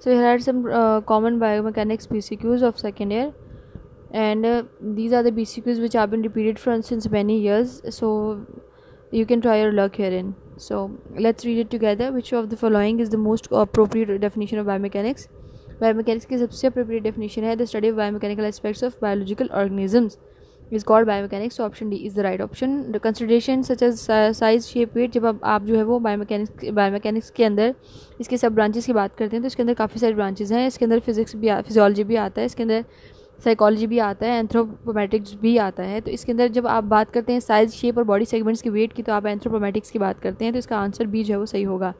So here are some common biomechanics BCQs of second year, and these are the BCQs which have been repeated for since many years. So you can try your luck herein. So let's read it together. Which of the following is the most appropriate definition of biomechanics? Biomechanics की सबसे appropriate definition है the study of biomechanical aspects of biological organisms is called biomechanics. So option D is the right option. The consideration such as size, shape, weight, जब आप जो है वो biomechanics के अंदर इसके सब ब्रांचेस की बात करते हैं तो इसके अंदर काफ़ी सारे ब्रांचेस हैं. इसके अंदर फिजियोलॉजी भी आता है, इसके अंदर साइकोलॉजी भी आता है, एंथ्रोपोमेटिक्स भी आता है. तो इसके अंदर जब आप बात करते हैं साइज, शेप और बॉडी सेगमेंट्स के वेट की तो आप एंथ्रोपोमेटिक्स की बात करते हैं. तो इसका आंसर बी जो है वो सही होगा.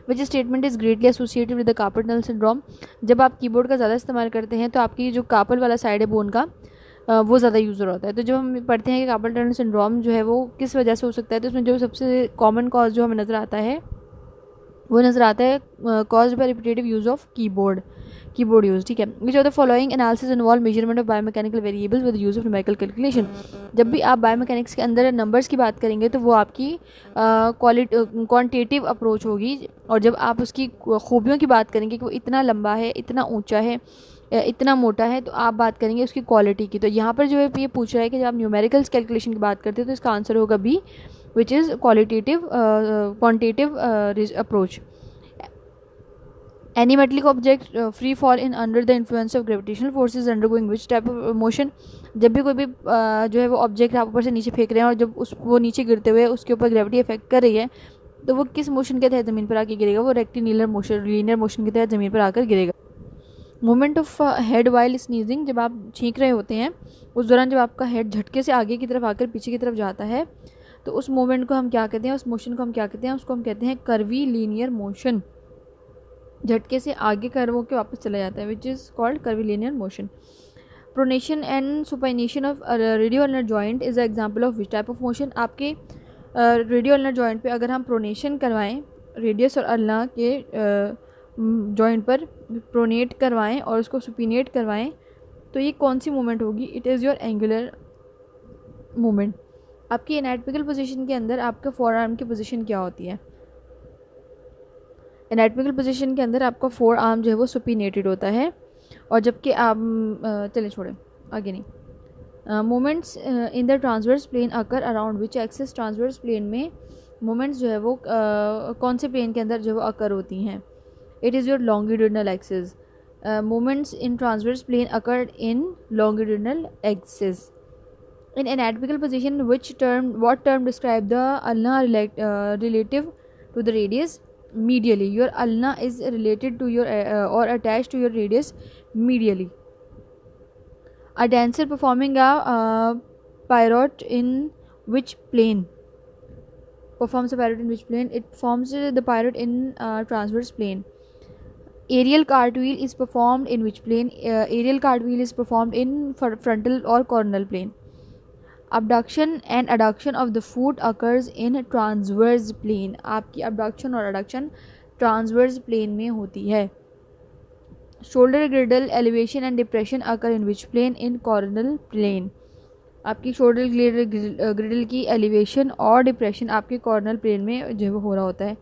Which statement is greatly associated with the carpal tunnel syndrome. जब आप कीबोर्ड का ज़्यादा इस्तेमाल करते हैं तो आपकी जो कार्पल वाला साइड है बोन का वो ज़्यादा यूज़र होता है. तो जब हम पढ़ते हैं कि कार्पल टनल सिंड्रोम जो है वो किस वजह से हो सकता है, तो उसमें जो सबसे कॉमन कॉज जो हमें नज़र आता है वो नज़र आता है caused by repetitive use of keyboard use. ठीक है. विच of the following analysis involve measurement of biomechanical variables with use of numerical calculation. जब भी आप बायोमैकेनिक्स के अंदर नंबर्स की बात करेंगे तो वो आपकी क्वांटिटेटिव अप्रोच होगी, और जब आप उसकी खूबियों की बात करेंगे कि वो इतना लंबा है, इतना ऊंचा है, इतना मोटा है, तो आप बात करेंगे उसकी क्वालिटी की. तो यहाँ पर जो है ये पूछ रहा है कि जब आप न्यूमेरिकल्स कैलकुलेशन की बात करते हैं तो इसका आंसर होगा B, which is quantitative approach. Any metallic object free fall in under the influence of gravitational forces undergoing which type of motion. जब भी कोई भी जो है वो ऑब्जेक्ट आप ऊपर से नीचे फेंक रहे हैं और जब वो नीचे गिरते हुए उसके ऊपर ग्रेविटी इफेक्ट कर रही है तो वो किस मोशन के तहत ज़मीन पर आकर गिरेगा? वो रेक्टिलिनियर लीनियर मोशन के तहत ज़मीन पर आकर गिरेगा. Movement of head while sneezing. जब आप छींक रहे होते हैं उस दौरान जब आपका हेड झटके से आगे की तरफ आकर पीछे की तरफ जाता है तो उस मूवमेंट को हम क्या कहते हैं, उस मोशन को हम क्या कहते हैं? उसको हम कहते हैं कर्वी लीनियर मोशन. झटके से आगे कर्व होकर वापस चला जाता है, which is called curvy linear motion. Pronation and supination of radio ulnar joint is example of which type of motion. आपके रेडियो अल्नर जॉइंट पे अगर हम प्रोनेशन करवाएं, रेडियस और अल्ना के जॉइंट पर प्रोनेट करवाएं और उसको सुपिनेट करवाएं तो ये कौन सी मूवमेंट होगी? It is your angular movement. आपकी एनाटॉमिकल पोजीशन के अंदर आपका फोर आर्म की पोजीशन क्या होती है? एनाटॉमिकल पोजीशन के अंदर आपका फोर आर्म जो है वो सुपिनेटेड होता है, और जबकि आप चले छोड़ें आगे नहीं. Moments in the transverse plane occur around which axis. Transverse plane में मोमेंट्स जो है वो कौन से प्लेन के अंदर जो है वो अकर होती हैं? It is your longitudinal axis. Moments in transverse plane occurred in longitudinal axis. In anatomical position, what term describe the ulna relative to the radius? Medially. Your ulna is related to your or attached to your radius medially. A dancer performing a pirouette in which plane? Performs a pirouette in which plane? It performs the pirouette in transverse plane. Aerial cartwheel is performed in which plane? Aerial cartwheel is performed in frontal or coronal plane. Abduction and adduction of the foot occurs in transverse plane. आपकी abduction और adduction transverse plane में होती है. Shoulder girdle elevation and depression occur in which plane? In coronal plane. आपकी shoulder girdle की elevation और depression आपके coronal plane में जो है हो रहा होता है.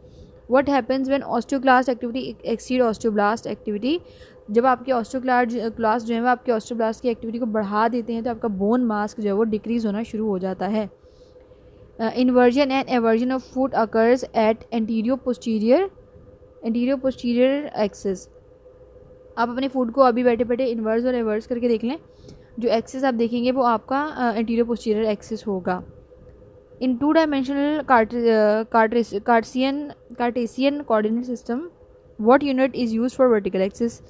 What happens when osteoclast activity exceed osteoblast activity? जब आपके ऑस्टियोक्लास्ट जो है वो आपके ऑस्टियोब्लास्ट की एक्टिविटी को बढ़ा देते हैं तो आपका बोन मास्क जो है वो डिक्रीज होना शुरू हो जाता है. Inversion and aversion of foot occurs at anterior posterior axis. आप अपने फुट को अभी बैठे बैठे इन्वर्स और एवर्स करके देख लें. जो एक्सिस आप देखेंगे वो आपका एंटीरियर पोस्टीरियर एक्सिस होगा. In two dimensional Cartesian coordinate system what unit is used for vertical axis?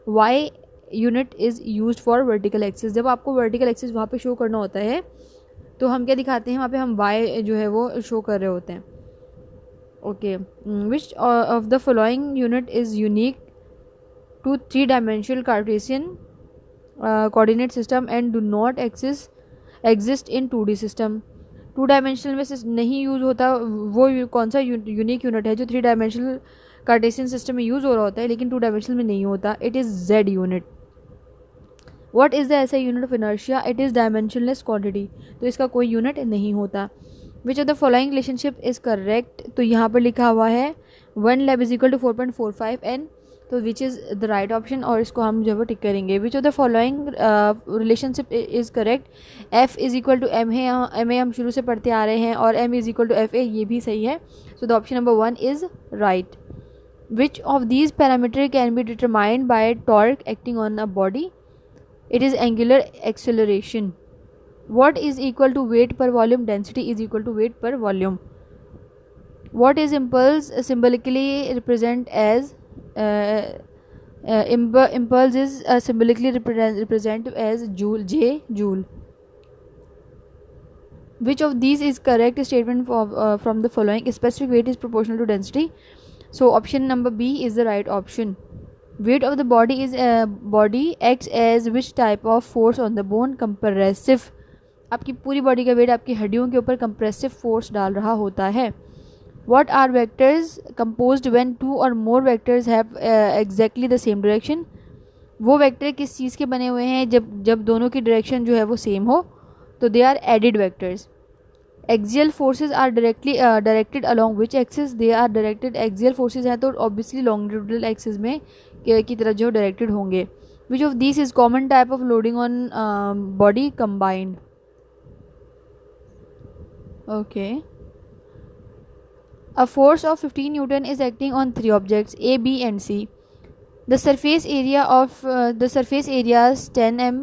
y unit is used for vertical axis. जब आपको vertical axis वहाँ पे शो करना होता है तो हम क्या दिखाते हैं? वहाँ पे हम y जो है वो शो कर रहे होते हैं. Okay. which of the following unit is unique to 3-dimensional Cartesian coordinate system and do not exist in 2D system? 2 dimensional में से नहीं यूज़ होता वो कौन सा यूनिक यूनिट है जो 3 डायमेंशनल कार्टेशियन सिस्टम में यूज़ हो रहा होता है लेकिन 2 डायमेंशनल में नहीं होता? It is Z unit. What is the ऐसा unit of inertia? It is dimensionless quantity. तो इसका कोई यूनिट नहीं होता. Which of the following relationship is correct? तो यहाँ पर लिखा हुआ है 1 lb is equal to 4.45 N. तो which is the right option, और इसको हम जो है वो टिक करेंगे. Which of the following relationship is correct. F is equal to M है, यहाँ एम ए हम शुरू से पढ़ते आ रहे हैं, और M is equal to F A, ये भी सही है. So the option number 1 is right. Which of these parameter can be determined by torque acting on a body. It is angular acceleration. What is equal to weight per volume? Density is equal to weight per volume. What is impulse symbolically represent as impulse is symbolically represent as joule, J joule. Which of these is correct statement from the following? Specific weight is proportional to density. So option number B is the right option. Weight of the body is body acts as which type of force on the bone? Compressive. आपकी पूरी body का wait आपकी हड्डियों के ऊपर compressive force डाल रहा होता है. What are vectors composed when 2 और more vectors have exactly the same direction. वो वेक्टर किस चीज़ के बने हुए हैं जब दोनों की डायरेक्शन जो है वो सेम हो, तो they are added vectors. Axial forces are directed along which axis. They are directed, axial forces हैं तो ऑब्वियसली लॉन्गिट्यूडनल एक्सिस में की तरफ जो डायरेक्टेड होंगे. Which of this is common type of loading on body combined. Okay. A force of 15 Newton is acting on 3 objects A, B and C. The surface areas 10 m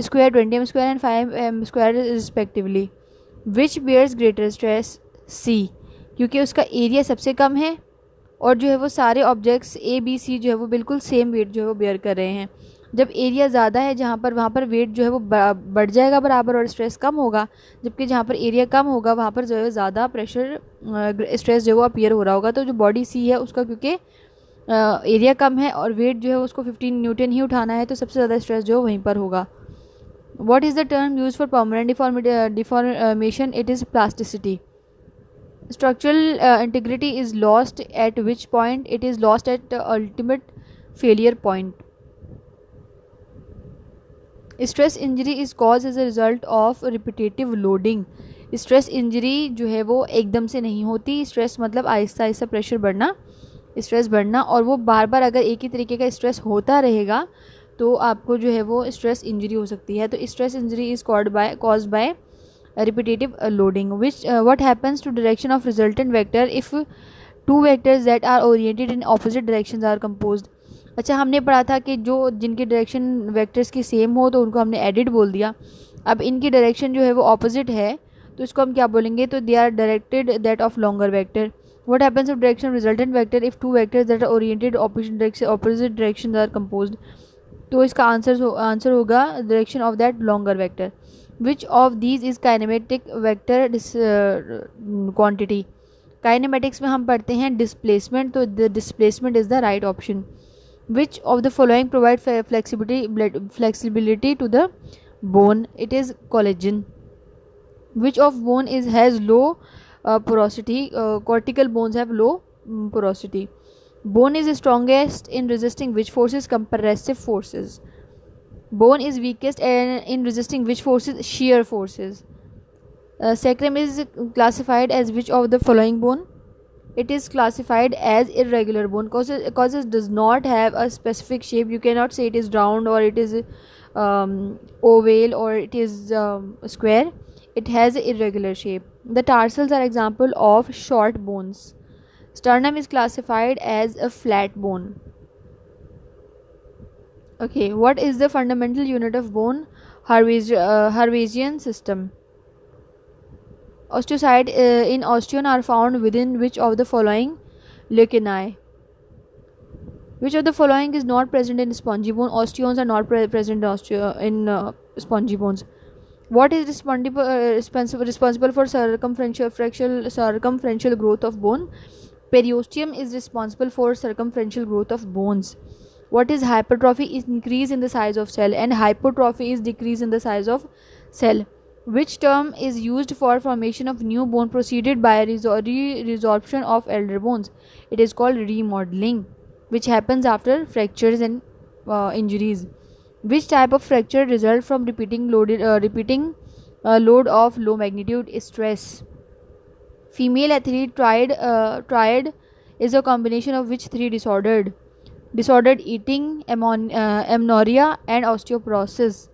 square, 20 m square and 5 m square respectively. Which bears greater stress? C. क्योंकि उसका area सबसे कम है और जो है वो सारे objects A, B, C जो है वो बिल्कुल सेम वेट जो है वो बेयर कर रहे हैं. जब एरिया ज़्यादा है जहाँ पर, वहाँ पर वेट जो है वो बढ़ जाएगा बराबर और स्ट्रेस कम होगा. जबकि जहाँ पर एरिया कम होगा वहाँ पर जो है ज़्यादा प्रेशर स्ट्रेस जो है वो अपीयर हो रहा होगा. तो जो बॉडी सी है उसका क्योंकि एरिया कम है और वेट जो है उसको 15 न्यूटन ही उठाना है, तो सबसे ज़्यादा स्ट्रेस जो है वहीं पर होगा. What is the term use for permanent deformation? It is plasticity. Structural integrity is lost at which point? It is lost at the ultimate failure point. Stress injury is caused as a result of repetitive loading. Stress injury जो है वो एकदम से नहीं होती. Stress मतलब Aahista Aahista pressure बढ़ना, stress बढ़ना, और वो बार बार अगर एक ही तरीके का स्ट्रेस होता रहेगा तो आपको जो है वो स्ट्रेस इंजरी हो सकती है. तो stress injury is caused by repetitive loading. What happens to direction of resultant vector if 2 vectors that are oriented in opposite directions are composed? अच्छा, हमने पढ़ा था कि जो जिनकी डायरेक्शन वेक्टर्स की सेम हो तो उनको हमने एडिड बोल दिया. अब इनकी डायरेक्शन जो है वो ऑपोजिट है तो इसको हम क्या बोलेंगे? तो they are directed that of longer vector. What happens of direction resultant vector if 2 vectors that are oriented opposite directions are composed? तो इसका आंसर होगा direction of that longer vector. Which of these is kinematic vector quantity? Kinematics में हम पढ़ते हैं displacement, तो the displacement is the right option. Which of the following provide flexibility to the bone? It is collagen. Which of bone has low porosity? Cortical bones have low porosity. Bone is strongest in resisting which forces? Compressive forces. Bone is weakest in resisting which forces? Shear forces. Sacrum is classified as which of the following bone? It is classified as irregular bone because it does not have a specific shape. You cannot say it is round or it is oval or it is square. It has an irregular shape. The tarsals are example of short bones. Sternum is classified as a flat bone. Okay, what is the fundamental unit of bone? Harvasian system. Osteocytes in osteon are found within which of the following leucini? Which of the following is not present in spongy bone? Osteons are not present in spongy bones. What is responsible for circumferential growth of bone? Periosteum is responsible for circumferential growth of bones. What is hypertrophy? Is increase in the size of cell, and hypertrophy is decrease in the size of cell. Which term is used for formation of new bone preceded by resorption of elder bones? It is called remodeling, which happens after fractures and injuries. Which type of fracture result from repeating load of low magnitude stress? Female athlete triad is a combination of which 3 disordered? disordered eating, amenorrhea, and osteoporosis.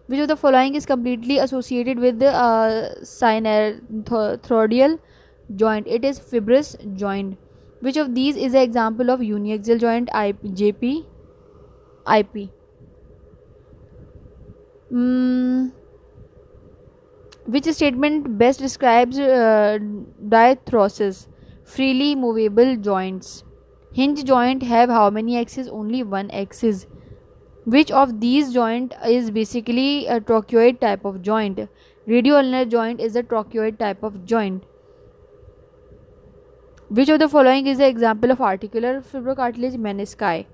Which of the following is completely associated with the synovial joint? It is fibrous joint. Which of these is an example of uniaxial joint? JP, IP. Mm, which statement best describes diarthrosis? Freely movable joints. Hinge joint have how many axes? Only one axis. Which of these joint is basically a trochoid type of joint? Radioulnar joint is a trochoid type of joint. Which of the following is an example of articular fibrocartilage? Menisci.